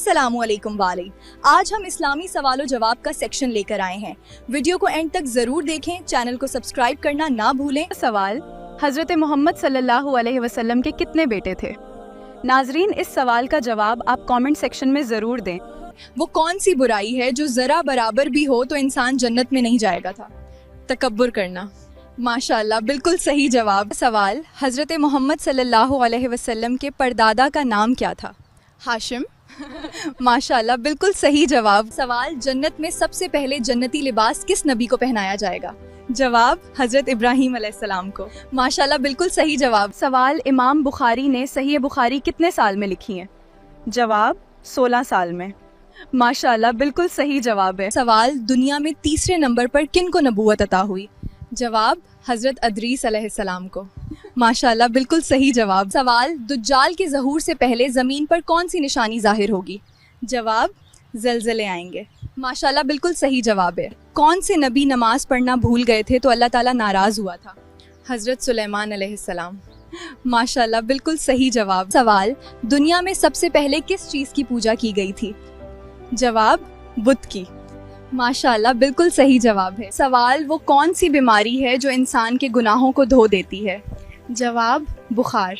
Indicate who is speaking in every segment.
Speaker 1: अस्सलाम वालेकुम वाले। आज हम इस्लामी सवाल और जवाब का सेक्शन लेकर आए हैं। वीडियो को एंड तक जरूर देखें, चैनल को सब्सक्राइब करना ना भूलें।
Speaker 2: सवाल, हज़रत मोहम्मद सल्लल्लाहु अलैहि वसल्लम के कितने बेटे थे? नाजरीन, इस सवाल का जवाब आप कमेंट सेक्शन में ज़रूर दें।
Speaker 1: वो कौन सी बुराई है जो जरा बराबर भी हो तो इंसान जन्नत में नहीं जाएगा था? तकब्बुर करना। माशाल्लाह, बिल्कुल सही जवाब। सवाल, हज़रत मोहम्मद सल्लल्लाहु अलैहि वसल्लम के परदादा का नाम क्या था? हाशिम। माशाल्लाह, बिल्कुल सही जवाब। सवाल, जन्नत में सबसे पहले जन्नती लिबास किस नबी को पहनाया जाएगा? जवाब, हज़रत इब्राहीम अलैहिस्सलाम को। माशाल्लाह, बिल्कुल सही जवाब।
Speaker 2: सवाल, इमाम बुखारी ने सहीह बुखारी कितने साल में लिखी है? जवाब, 16 साल में। माशाल्लाह, बिल्कुल सही जवाब है।
Speaker 1: सवाल, दुनिया में तीसरे नंबर पर किन को नबूवत अता हुई? जवाब, हज़रत अदरीस अलैहिस्सलाम को। माशाल्लाह, बिल्कुल सही जवाब। सवाल, दुज्जाल के ज़हूर से पहले ज़मीन पर कौन सी निशानी ज़ाहिर होगी? जवाब, ज़लज़ले आएंगे। माशाल्लाह, बिल्कुल सही जवाब है। कौन से नबी नमाज पढ़ना भूल गए थे तो अल्लाह ताला नाराज़ हुआ था? हज़रत सुलेमान अलैहिस्सलाम। माशाल्लाह, बिल्कुल सही जवाब। सवाल, दुनिया में सबसे पहले किस चीज़ की पूजा की गई थी? जवाब, बुत की। माशाल्लाह, बिल्कुल सही जवाब है। सवाल, वो कौन सी बीमारी है जो इंसान के गुनाहों को धो देती है? जवाब, बुखार।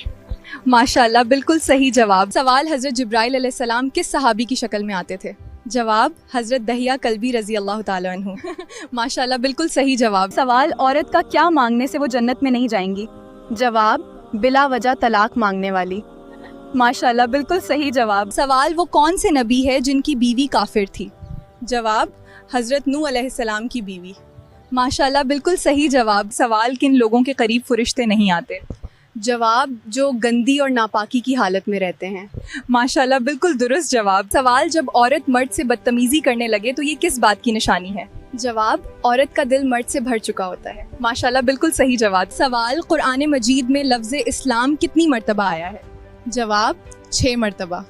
Speaker 1: माशाल्लाह, बिल्कुल सही जवाब। सवाल, हज़रत जिब्राइल अलैहिस्सलाम किस सहाबी की शक्ल में आते थे? जवाब, हज़रत दहिया कल्बी रज़ी अल्लाह ताला अन्हु। माशाल्लाह, बिल्कुल सही जवाब।
Speaker 2: सवाल, औरत का क्या मांगने से वो जन्नत में नहीं जाएंगी? जवाब, बिला वजह तलाक मांगने वाली। माशाल्लाह, बिल्कुल सही जवाब।
Speaker 1: सवाल, वो कौन से नबी है जिनकी बीवी काफिर थी? जवाब, हज़रत नूह अलैहिस्सलाम की बीवी। माशाल्लाह, बिल्कुल सही जवाब। सवाल, किन लोगों के करीब फरिश्ते नहीं आते? जवाब, जो गंदी और नापाकी की हालत में रहते हैं। माशाल्लाह, बिल्कुल दुरुस्त जवाब। सवाल, जब औरत मर्द से बदतमीजी करने लगे तो ये किस बात की निशानी है? जवाब, औरत का दिल मर्द से भर चुका होता है। माशाल्लाह, बिल्कुल सही जवाब। सवाल, कुरान मजीद में लफ्ज़ इस्लाम कितनी मरतबा आया है? जवाब, 6 मरतबा।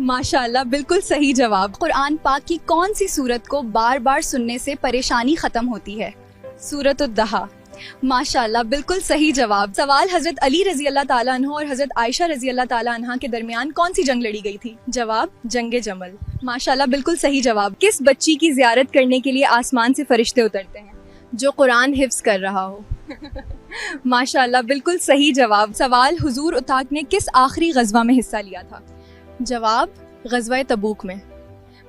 Speaker 1: माशाल्लाह, बिल्कुल सही जवाब। कुरान पाक की कौन सी सूरत को बार बार सुनने से परेशानी खत्म होती है? सूरत उद्दहा। माशाल्लाह, बिल्कुल सही जवाब। सवाल, हज़रत अली रज़ी अल्लाह ताला अन्हु और हज़रत आयशा रज़ी अल्लाह ताला अन्हा के दरमियान कौन सी जंग लड़ी गई थी? जवाब, जंगे जमल। माशाल्लाह, बिल्कुल सही जवाब। किस बच्ची की ज़ियारत करने के लिए आसमान से फरिश्ते उतरते हैं? जो कुरान हिफ्ज़ कर रहा हो। माशाल्लाह, बिल्कुल सही जवाब। सवाल, हुजूर उताक ने किस आखिरी गज़वा में हिस्सा लिया था? जवाब, गज़वा तबूक में।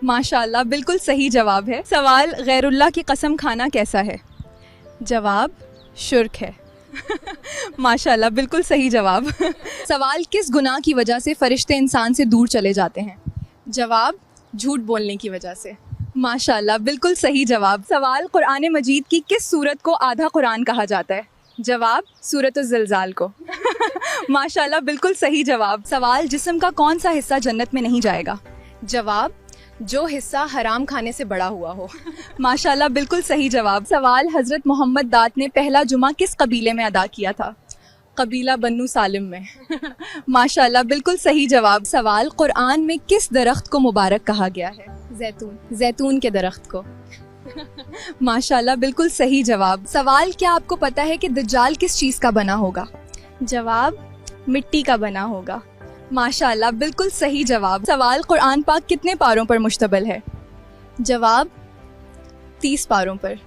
Speaker 1: माशाल्लाह, बिल्कुल सही जवाब है। सवाल, गैरुल्लाह की कसम खाना कैसा है? जवाब, शुर्क है। माशाल्लाह, बिल्कुल सही जवाब। सवाल, किस गुनाह की वजह से फरिश्ते इंसान से दूर चले जाते हैं? जवाब, झूठ बोलने की वजह से। माशाल्लाह, बिल्कुल सही जवाब। सवाल, कुरान मजीद की किस सूरत को आधा कुरान कहा जाता है? जवाब, सूरत ज़िलज़ाल को। माशाल्लाह, बिल्कुल सही जवाब। सवाल, जिस्म का कौन सा हिस्सा जन्नत में नहीं जाएगा? जवाब, जो हिस्सा हराम खाने से बड़ा हुआ हो। माशाल्लाह, बिल्कुल सही जवाब। सवाल, हज़रत मोहम्मद दात ने पहला जुमा किस कबीले में अदा किया था? कबीला बन्नू सालिम में। माशाल्लाह, बिल्कुल सही जवाब। सवाल, कुरान में किस दरख्त को मुबारक कहा गया है? जैतून। जैतून के दरख्त को। माशाल्लाह, बिल्कुल सही जवाब। सवाल, क्या आपको पता है कि दज्जाल किस चीज़ का बना होगा? जवाब, मिट्टी का बना होगा। माशाल्लाह, बिल्कुल सही जवाब। सवाल, कुरान पाक कितने पारों पर मुश्तमिल है? जवाब, 30 पारों पर।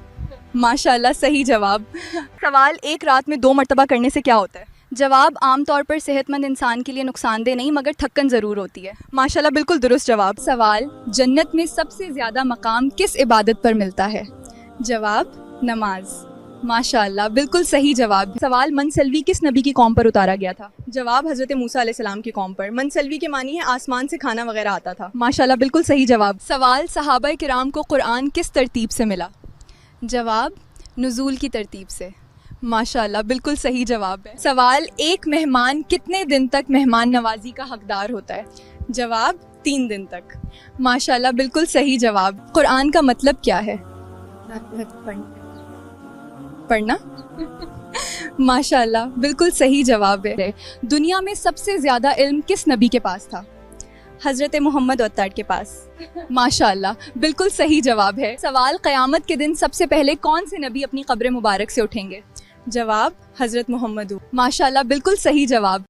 Speaker 1: माशाल्लाह, सही जवाब। सवाल, एक रात में 2 मरतबा करने से क्या होता है? जवाब, आमतौर पर सेहतमंद इंसान के लिए नुकसानदेह नहीं मगर थक्कन ज़रूर होती है। माशाल्लाह, बिल्कुल दुरुस्त जवाब। सवाल, जन्नत में सबसे ज़्यादा मकाम किस इबादत पर मिलता है? जवाब, नमाज। माशाल्लाह, बिल्कुल सही जवाब। सवाल, मनसल्वी किस नबी की कौम पर उतारा गया था? जवाब, हज़रत मूसा अलैहिस्सलाम की कौम पर। मनसल्वी के मानी है आसमान से खाना वगैरह आता था। माशाल्लाह, बिल्कुल सही जवाब। सवाल, सहाबा किराम को कुरान किस तरतीब से मिला? जवाब, नुज़ूल की तरतीब से। माशाल्लाह, बिल्कुल सही जवाब है। सवाल, एक मेहमान कितने दिन तक मेहमान नवाजी का हकदार होता है? जवाब, 3 दिन तक। माशाल्लाह, बिल्कुल सही जवाब। कुरान का मतलब क्या है? पढ़ना। माशाल्लाह, बिल्कुल सही जवाब है। दुनिया में सबसे ज़्यादा इल्म किस नबी के पास था? हज़रत मोहम्मद वत्ताड के पास। माशाल्लाह, बिल्कुल सही जवाब है। सवाल, क़यामत के दिन सबसे पहले कौन से नबी अपनी कब्र मुबारक से उठेंगे? जवाब, हज़रत मोहम्मद। माशाल्लाह, बिल्कुल सही जवाब।